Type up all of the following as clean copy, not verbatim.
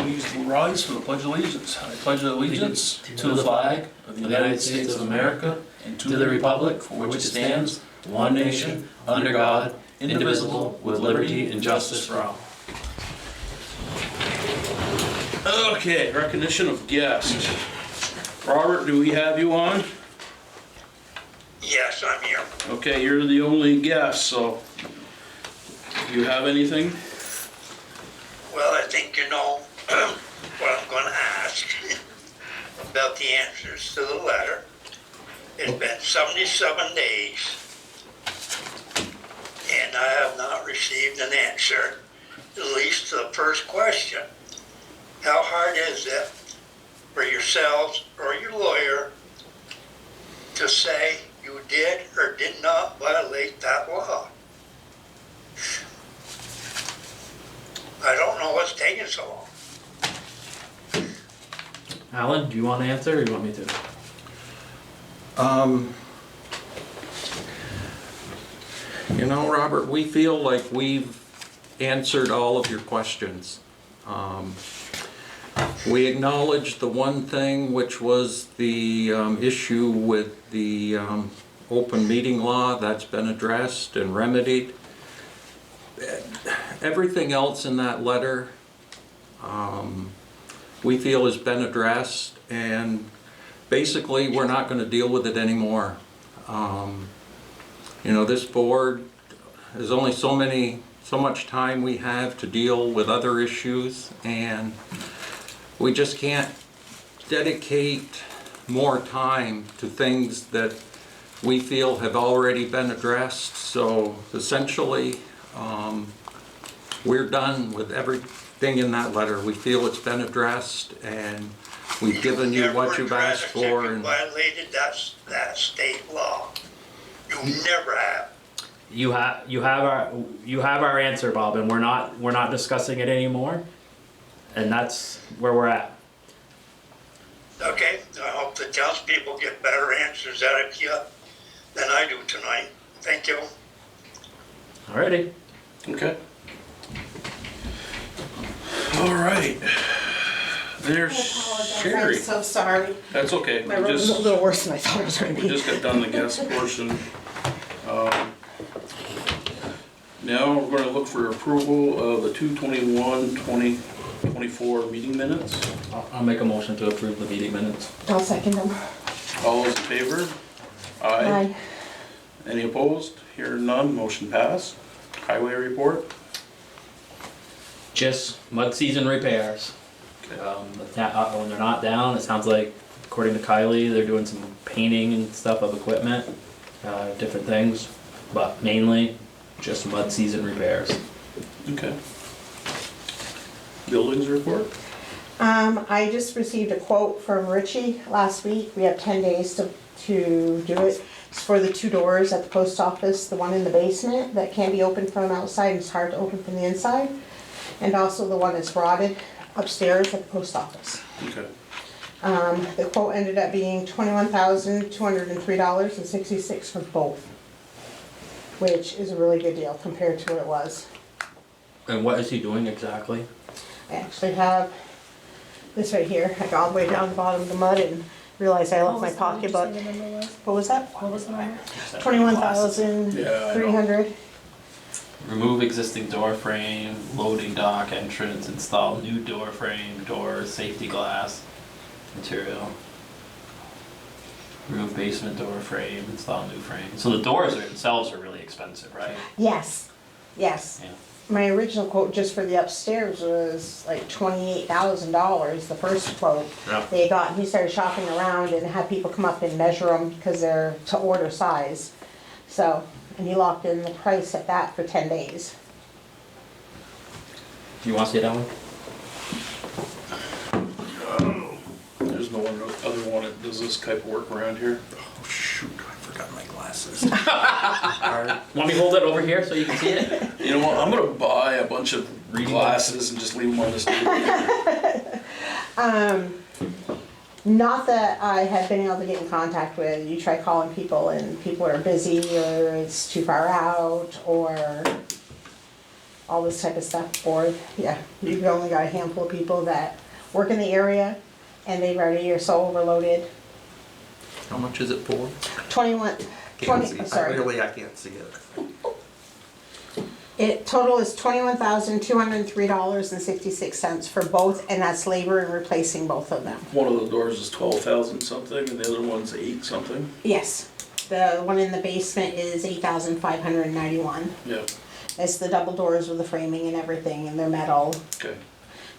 Please rise for the Pledge of Allegiance. I pledge allegiance to the flag of the United States of America and to the republic for which it stands, one nation, under God, indivisible, with liberty and justice for all. Okay, recognition of guests. Robert, do we have you on? Yes, I'm here. Okay, you're the only guest, so do you have anything? Well, I think you know what I'm going to ask about the answers to the letter. It's been 77 days, and I have not received an answer, at least to the first question. How hard is it for yourselves or your lawyer to say you did or did not violate that law? I don't know what's taking so long. Alan, do you want to answer or you want me to? You know, Robert, we feel like we've answered all of your questions. We acknowledge the one thing, which was the issue with the open meeting law. That's been addressed and remedied. Everything else in that letter we feel has been addressed, and basically we're not going to deal with it anymore. You know, this board, there's only so much time we have to deal with other issues, and we just can't dedicate more time to things that we feel have already been addressed. So essentially, we're done with everything in that letter. We feel it's been addressed, and we've given you what you've asked for. You And violated that state law. You never have. You have our answer, Bob, and we're not discussing it anymore, and that's where we're at. Okay, I hope the townspeople get better answers out of you than I do tonight. Thank you. Alrighty. Okay. All right. There's Sherry. I'm so sorry. That's okay. My road was a little worse than I thought it was going to We be. just got done the guest portion. Now we're going to look for approval of the 2/21/2024 meeting minutes. I'll make a motion to approve the meeting minutes. I'll second them. All those in favor? Aye. Any opposed? Hearing none, motion passed. Highway report. Just mud season repairs. Okay. When they're not down, it sounds like, according to Kylie, they're doing some painting and stuff of equipment, different things, but mainly just mud season repairs. Okay. Buildings report. I just received a quote from Richie last week. We have 10 days to do it. It's for the 2 doors at the post office, the one in the basement that can't be opened from outside and it's hard to open from the inside. And also the one that's rotted upstairs at the post office. Okay. The quote ended up being $21,203.66 for both, which is a really good deal compared to what it was. And what is he doing exactly? I actually have this right here. I got all the way down the bottom of the mud and realized I left my pocketbook. What was that? What was the number? 21,300. Remove existing door frame, loading dock entrance, install new door frame, doors, safety glass, material. Remove basement door frame, install new frame. So the doors themselves are really expensive, right? Yes, yes. Yeah. My original quote just for the upstairs was like $28,000, the first quote Yeah. they got. And he started shopping around and had people come up and measure them because they're to order size. So, and he locked in the price at that for 10 days. You want to see that one? There's no other one that does this type of work around here. oh shoot, I forgot my glasses. Want me to hold it over here so you can see it? You know what? I'm gonna buy a bunch of glasses and just leave them on this table. Not that I have been able to get in contact with. You try calling people and people are busy or it's too far out or all this type of stuff, or, yeah, you've only got a handful of people that work in the area, and they already are so overloaded. How much is it for? 21, Can't see. sorry. I can't see it. Total is $21,203.66 for both, and that's labor and replacing both of them. One of the doors is 12,000 something and the other one's 8 something. Yes, the one in the basement is $8,591. Yeah, It's the double doors with the framing and everything, and they're metal. okay.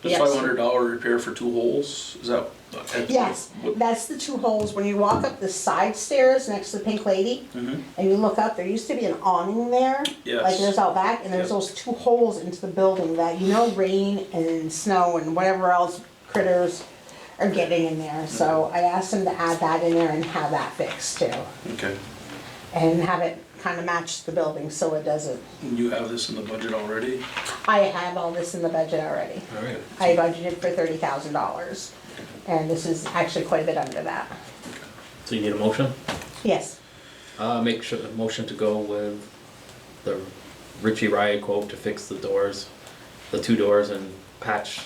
The Yes. $500 repair for 2 holes, is that? Yes, that's the 2 holes. When you walk up the side stairs next to the Pink Lady, Mm-hmm, and you look up, there used to be an awning there. yes. Like there's out back, and there's Yep. those 2 holes into the building that, rain and snow and whatever else critters are getting in there. So I asked them to add that in there and have that fixed too. Okay, And have it kind of match the building so it doesn't. and you have this in the budget already? I have all this in the budget already. All right. I budgeted for $30,000, and this is actually quite a bit under that. So you need a motion? Yes, Make sure the motion to go with the Richie Riot quote to fix the doors, the 2 doors and patch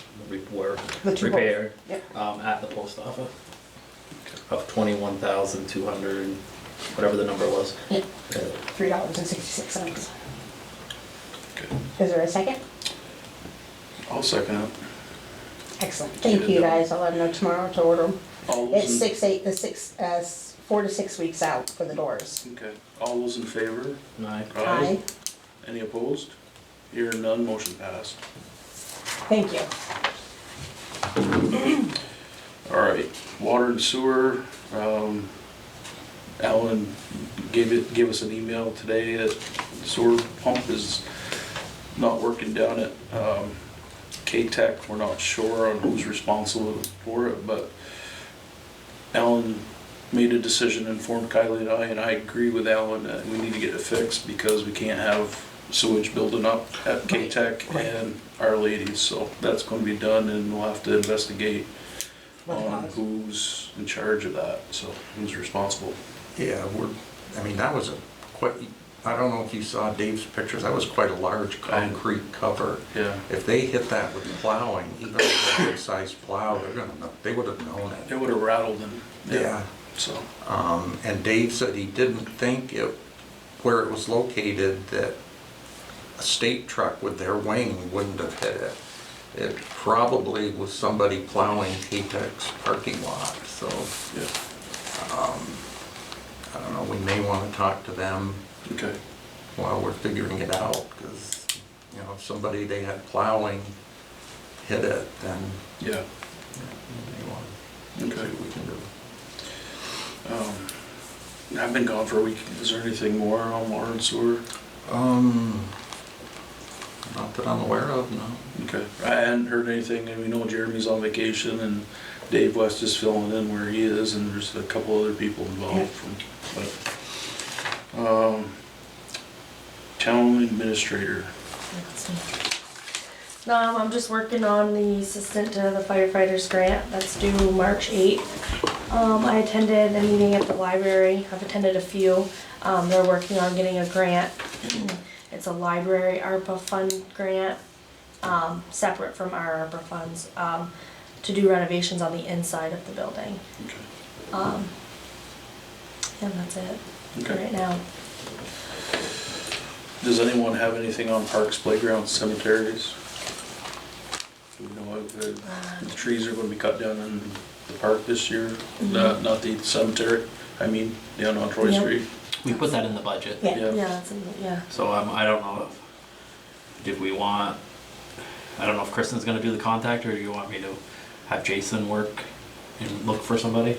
work, The 2 repair, Yep. at the post office of 21,200, whatever the number was. Yep. $3.66. Okay, Is there a second? I'll second it. Excellent. Thank you, guys. I'll let them know tomorrow to order them. All those It's in- 4 to 6 weeks out for the doors. Okay, all those in favor? Aye. Aye. Any opposed? Hearing none, motion passed. Thank you. All right, water and sewer, Alan gave us an email today that the sewer pump is not working down at, K-Tech. We're not sure on who's responsible for it, but Alan made a decision, informed Kylie and I agree with Alan that we need to get it fixed because we can't have sewage building up at K-Tech and Our Ladies, so that's gonna be done and we'll have to investigate on who's in charge of that, so who's responsible. Yeah, that was I don't know if you saw Dave's pictures, that was quite a large concrete cover. Yeah, If they hit that with plowing, even with a good sized plow, they would have known it it. would've rattled them. Yeah. So, And Dave said he didn't think where it was located, that a state truck with their wing wouldn't have hit it. It probably was somebody plowing K-Tech's parking lot, so, yeah, I don't know, we may want to talk to them okay, while we're figuring it out, because, if somebody they had plowing hit it, then yeah, we may want to see okay. what we can do. I've been gone for a week. Is there anything more on water and sewer? Not that I'm aware of, no. Okay, I hadn't heard anything, and we know Jeremy's on vacation, and Dave West is filling in where he is, and there's a couple other people involved from, town administrator. I'm just working on the assistant to the firefighters grant, that's due March 8th. I attended a meeting at the library, I've attended a few. They're working on getting a grant. It's a library ARPA fund grant, separate from our ARPA funds, to do renovations on the inside of the building. Okay. And that's it for Okay. right now. Does anyone have anything on parks, playgrounds, cemeteries? Do we know if the trees are gonna be cut down in the park this year? Not the cemetery, down on Troy Yep. Street? We put that in the budget. Yeah. Yeah. Yeah, that's, yeah. So I don't know if we want, I don't know if Kristen's gonna do the contact, or do you want me to have Jason work and look for somebody?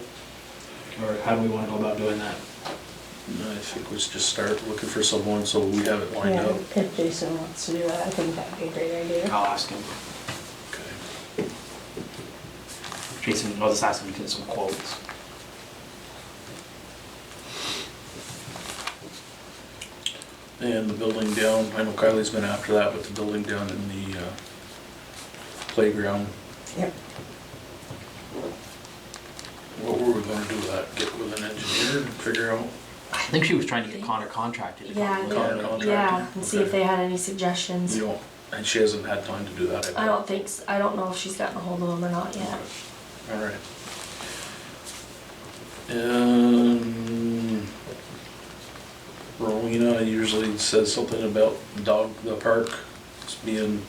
Or how do we wanna go about doing that? I think we should just start looking for someone so we have it lined Yeah, up. if Jason wants to do that, I think that'd be a great idea. I'll ask him. Okay. Jason, I'll just ask him to get some quotes. And the building down, I know Kylie's been after that, but the building down in the playground, Yep. what were we gonna do with that? Get with an engineer and figure out? I think she was trying to get Connor contracted. Yeah, Connor contracted. yeah, and see if Okay. they had any suggestions. You don't And she hasn't had time to do that. I don't think, I don't know if she's gotten a hold of them or not yet. All right. Rowena usually says something about the park, it's being,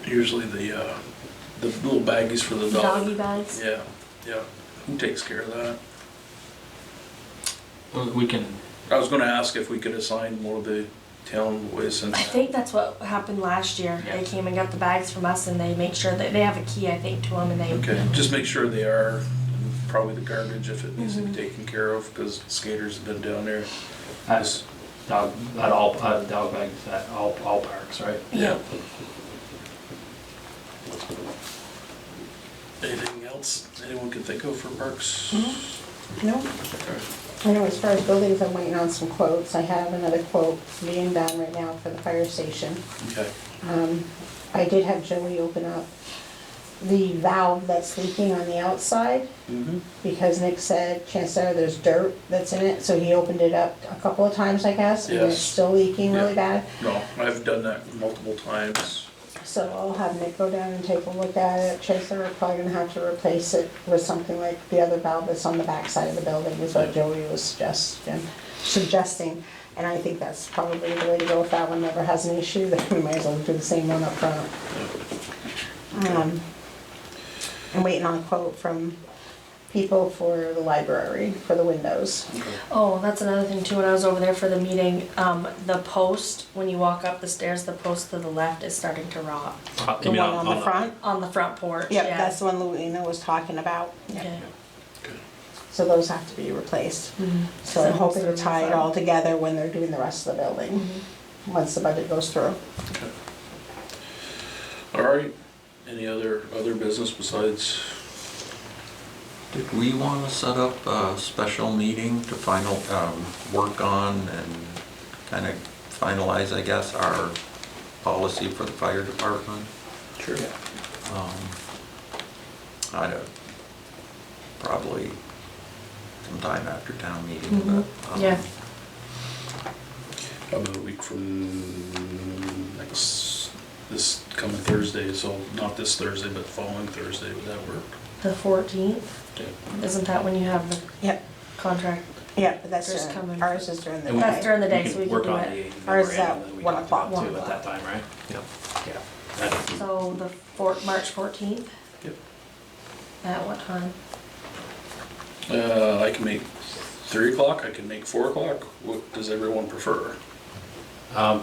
usually the little baggies for the dog. Doggy bags. Yeah, yeah. Who takes care of that? We can, I was gonna ask if we could assign more of the town boys since. I think that's what happened last year. Yeah. They came and got the bags from us and they make sure that they have a key, I think, to them and they. Okay, just make sure they are, and probably the garbage if it needs to be taken care of, because skaters have been down there. at dog, at all, dog bags at all parks, right? Yeah. Anything else anyone can think of for parks? No? Okay. I know as far as buildings, I'm waiting on some quotes. I have another quote being done right now for the fire station. Okay, I did have Joey open up the valve that's leaking on the outside, because Nick said chances are there's dirt that's in it, so he opened it up a couple of times, I guess, and it's Yes. still leaking really Yeah. bad. no, I've done that multiple times. So I'll have Nick go down and take a look at it. Chances are we're probably gonna have to replace it with something like the other valve that's on the back side of the building, is what Joey was suggesting. And I think that's probably the way to go. If that one never has an issue, then we might as well do the same one up front. I'm waiting on a quote from people for the library, for the windows. Oh, that's another thing too, when I was over there for the meeting, the post, when you walk up the stairs, the post to the left is starting to rot. The one on the front? On the front porch, Yep, yeah. that's the one Louina was talking about. Okay. So those have to be replaced. Mhm. So I'm hoping to So tie it fun. all together when they're doing the rest of the building, once the budget goes through. Okay. All right, any other business besides, Did we want to set up a special meeting to work on and kind of finalize, I guess, our policy for the fire department? sure, Probably sometime after town meeting, but. Yeah. how about a week from this coming Thursday, so not this Thursday, but the following Thursday, would that work? The 14th, Okay. isn't that when you have the Yep, contract? yeah, but that's Just during, coming. ours is during the And we- That's day. during the day, We so can we can work do on it. the Ours is at memorandum that we 1 talked o'clock. about 1 too at that o'clock. time, right? Yep. Yeah. So the March 14th, Yep. at what time? I can make 3 o'clock, I can make 4 o'clock, what does everyone prefer?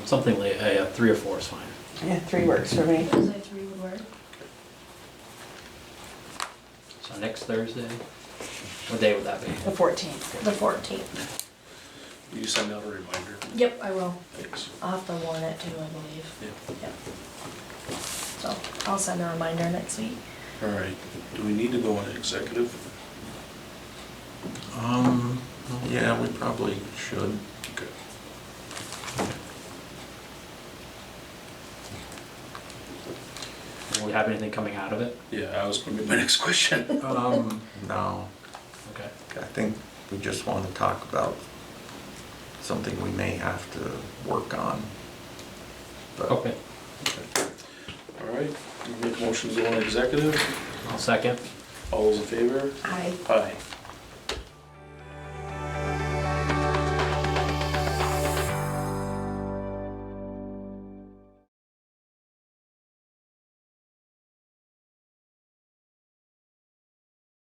Something like, 3 or 4 is fine. Yeah, 3 works for me. Thursday 3 would work. So next Thursday, what day would that be? The 14th. The 14th. Will you send out a reminder? Yep, I will. Thanks. I'll have to warn it too, I believe. Yeah. Yep. So I'll send a reminder next week. All right, do we need to go on executive? Yeah, we probably should. Okay. Will we have anything coming out of it? Yeah, that was gonna be my next question. No, Okay. I think we just want to talk about something we may have to work on. But Okay. All right, you make a motion to go on executive, I'll second. all those in favor? Aye. Aye.